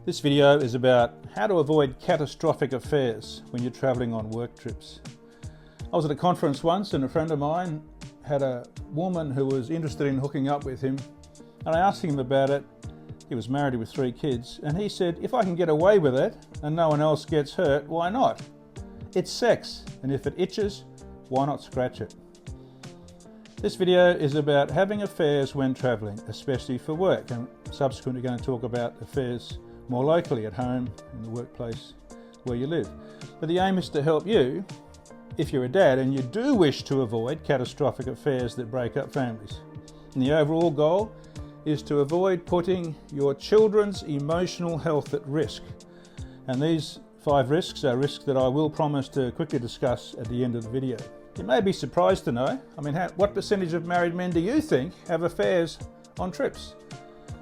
This video is about how to avoid catastrophic affairs when you're travelling on work trips. I was at a conference once and a friend of mine had a woman who was interested in hooking up with him, and I asked him about it. He was married with 3 kids, and he said, if I can get away with it and no one else gets hurt, why not? It's sex, and if it itches, why not scratch it? This video is about having affairs when travelling, especially for work, and subsequently going to talk about affairs more locally at home, in the workplace where you live. But the aim is to help you, if you're a dad and you do wish to avoid catastrophic affairs that break up families. And the overall goal is to avoid putting your children's emotional health at risk. And these 5 risks are risks that I will promise to quickly discuss at the end of the video. You may be surprised to know, what percentage of married men do you think have affairs on trips?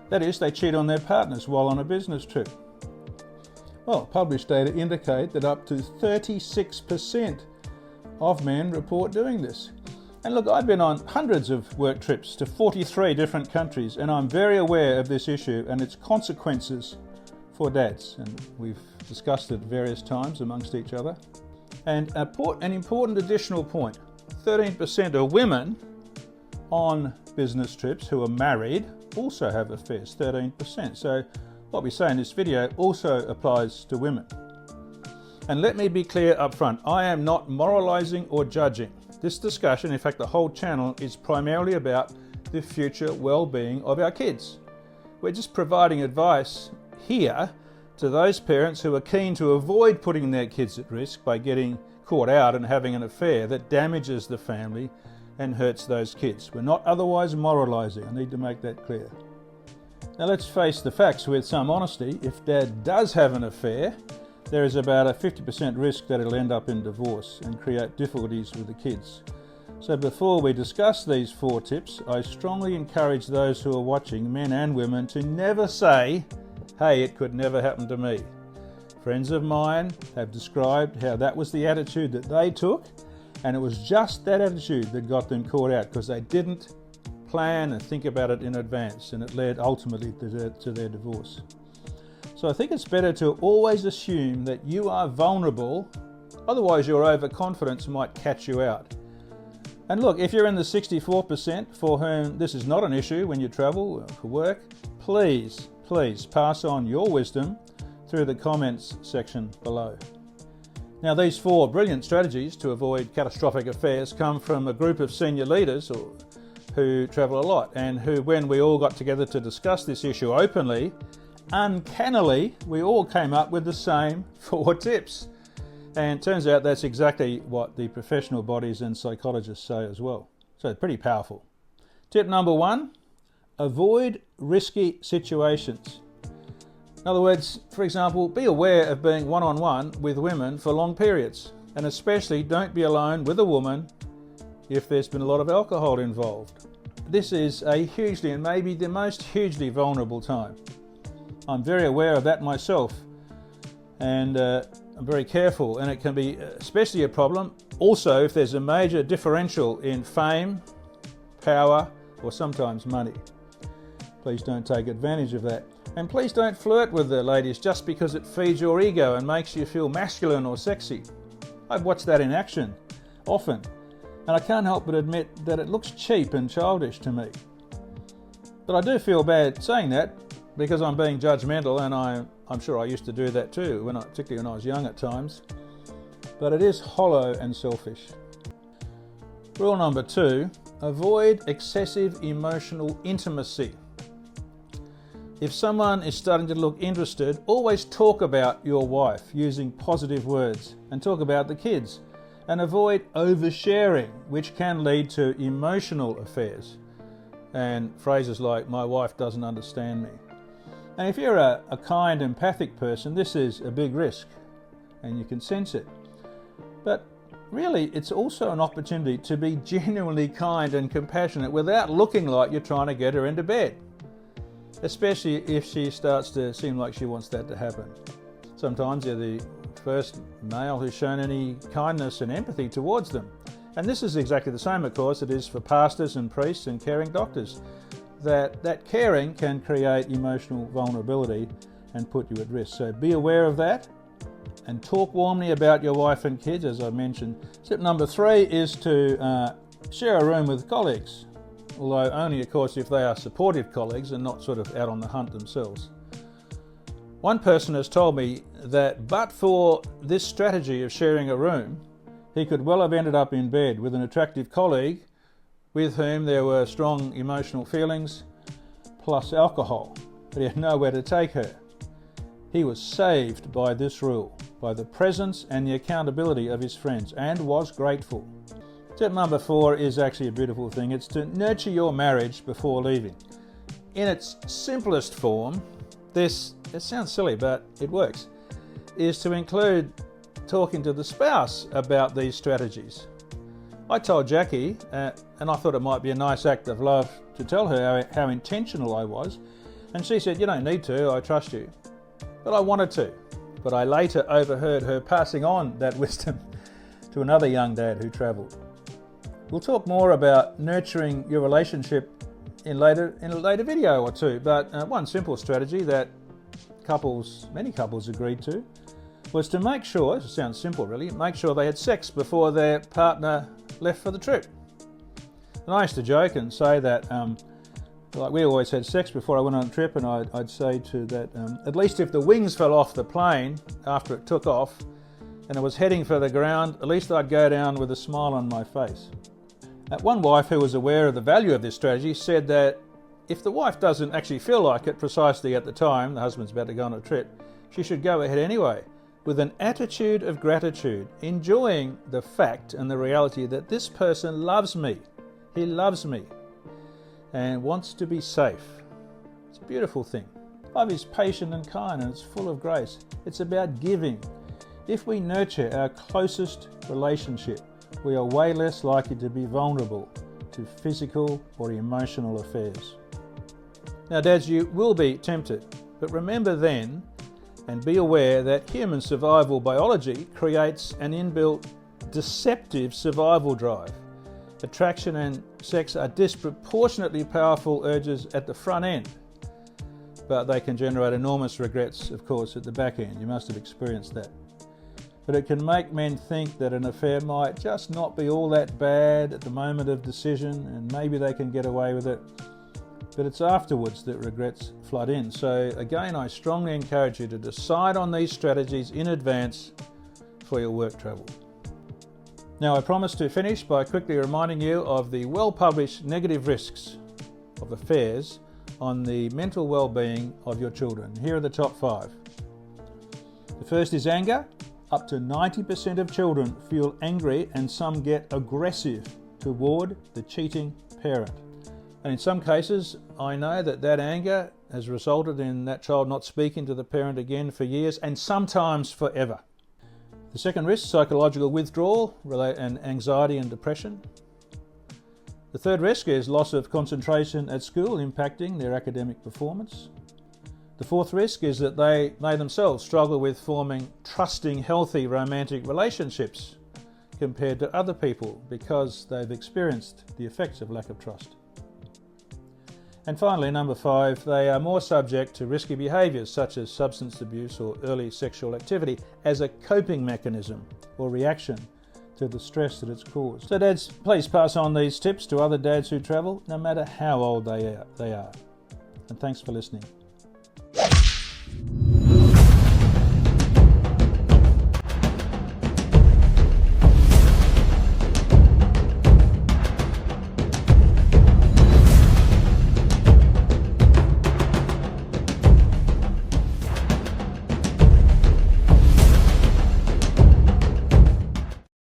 That is, they cheat on their partners while on a business trip. Well, published data indicate that up to 36% of men report doing this. And look, I've been on hundreds of work trips to 43 different countries, and I'm very aware of this issue and its consequences for dads. And we've discussed it various times amongst each other. And an important additional point, 13% of women on business trips who are married also have affairs, 13%. So what we say in this video also applies to women. And let me be clear up front, I am not moralizing or judging. This discussion, in fact the whole channel, is primarily about the future well-being of our kids. We're just providing advice here to those parents who are keen to avoid putting their kids at risk by getting caught out and having an affair that damages the family and hurts those kids. We're not otherwise moralizing. I need to make that clear. Now let's face the facts with some honesty. If dad does have an affair, there is about a 50% risk that it'll end up in divorce and create difficulties with the kids. So before we discuss these 4 tips, I strongly encourage those who are watching, men and women, to never say, hey, it could never happen to me. Friends of mine have described how that was the attitude that they took, and it was just that attitude that got them caught out because they didn't plan and think about it in advance, and it led ultimately to their divorce. So I think it's better to always assume that you are vulnerable, otherwise your overconfidence might catch you out. And look, if you're in the 64% for whom this is not an issue when you travel for work, please pass on your wisdom through the comments section below. Now, these 4 brilliant strategies to avoid catastrophic affairs come from a group of senior leaders who travel a lot, and who, when we all got together to discuss this issue openly, uncannily, we all came up with the same 4 tips. And it turns out that's exactly what the professional bodies and psychologists say as well. So pretty powerful. Tip number 1, avoid risky situations. In other words, for example, be aware of being one-on-one with women for long periods, and especially don't be alone with a woman if there's been a lot of alcohol involved. This is a hugely, and maybe the most hugely vulnerable time. I'm very aware of that myself, and I'm very careful, and it can be especially a problem also if there's a major differential in fame, power, or sometimes money. Please don't take advantage of that. And please don't flirt with the ladies just because it feeds your ego and makes you feel masculine or sexy. I've watched that in action often, and I can't help but admit that it looks cheap and childish to me. But I do feel bad saying that because I'm being judgmental, and I'm sure I used to do that too, particularly when I was young at times. But it is hollow and selfish. Rule number 2, avoid excessive emotional intimacy. If someone is starting to look interested, always talk about your wife using positive words, and talk about the kids, and avoid oversharing, which can lead to emotional affairs and phrases like, my wife doesn't understand me. And if you're a kind, empathic person, this is a big risk, and you can sense it. But really, it's also an opportunity to be genuinely kind and compassionate without looking like you're trying to get her into bed, especially if she starts to seem like she wants that to happen. Sometimes you're the first male who's shown any kindness and empathy towards them. And this is exactly the same, of course, it is for pastors and priests and caring doctors. That caring can create emotional vulnerability and put you at risk. So be aware of that and talk warmly about your wife and kids, as I mentioned. Tip number 3 is to share a room with colleagues, although only, of course, if they are supportive colleagues and not sort of out on the hunt themselves. One person has told me that but for this strategy of sharing a room, he could well have ended up in bed with an attractive colleague with whom there were strong emotional feelings, plus alcohol, but he had nowhere to take her. He was saved by this rule, by the presence and the accountability of his friends, and was grateful. Tip number 4 is actually a beautiful thing. It's to nurture your marriage before leaving. In its simplest form, it sounds silly, but it works, is to include talking to the spouse about these strategies. I told Jackie, and I thought it might be a nice act of love to tell her how intentional I was, and she said, "You don't need to, I trust you." But I wanted to. But I later overheard her passing on that wisdom to another young dad who travelled. We'll talk more about nurturing your relationship in a later video or two, but one simple strategy that many couples agreed to was to make sure, it sounds simple really, make sure they had sex before their partner left for the trip. And I used to joke and say that like we always had sex before I went on a trip, and I'd say to that, at least if the wings fell off the plane after it took off and it was heading for the ground, at least I'd go down with a smile on my face. One wife who was aware of the value of this strategy said that if the wife doesn't actually feel like it precisely at the time the husband's about to go on a trip, she should go ahead anyway, with an attitude of gratitude, enjoying the fact and the reality that this person loves me. He loves me and wants to be safe. It's a beautiful thing. Love is patient and kind, and it's full of grace. It's about giving. If we nurture our closest relationship, we are way less likely to be vulnerable to physical or emotional affairs. Now, dads, you will be tempted, but remember then and be aware that human survival biology creates an inbuilt deceptive survival drive. Attraction and sex are disproportionately powerful urges at the front end, but they can generate enormous regrets, of course, at the back end. You must have experienced that. But it can make men think that an affair might just not be all that bad at the moment of decision, and maybe they can get away with it. But it's afterwards that regrets flood in. So again, I strongly encourage you to decide on these strategies in advance for your work travel. Now, I promise to finish by quickly reminding you of the well-published negative risks of affairs on the mental well-being of your children. Here are the top 5. The first is anger. Up to 90% of children feel angry, and some get aggressive toward the cheating parent. And in some cases, I know that anger has resulted in that child not speaking to the parent again for years, and sometimes forever. The second risk, psychological withdrawal and anxiety and depression. The third risk is loss of concentration at school, impacting their academic performance. The fourth risk is that they themselves struggle with forming trusting, healthy romantic relationships compared to other people because they've experienced the effects of lack of trust. And finally, number 5, they are more subject to risky behaviours such as substance abuse or early sexual activity as a coping mechanism or reaction to the stress that it's caused. So dads, please pass on these tips to other dads who travel, no matter how old they are. And thanks for listening.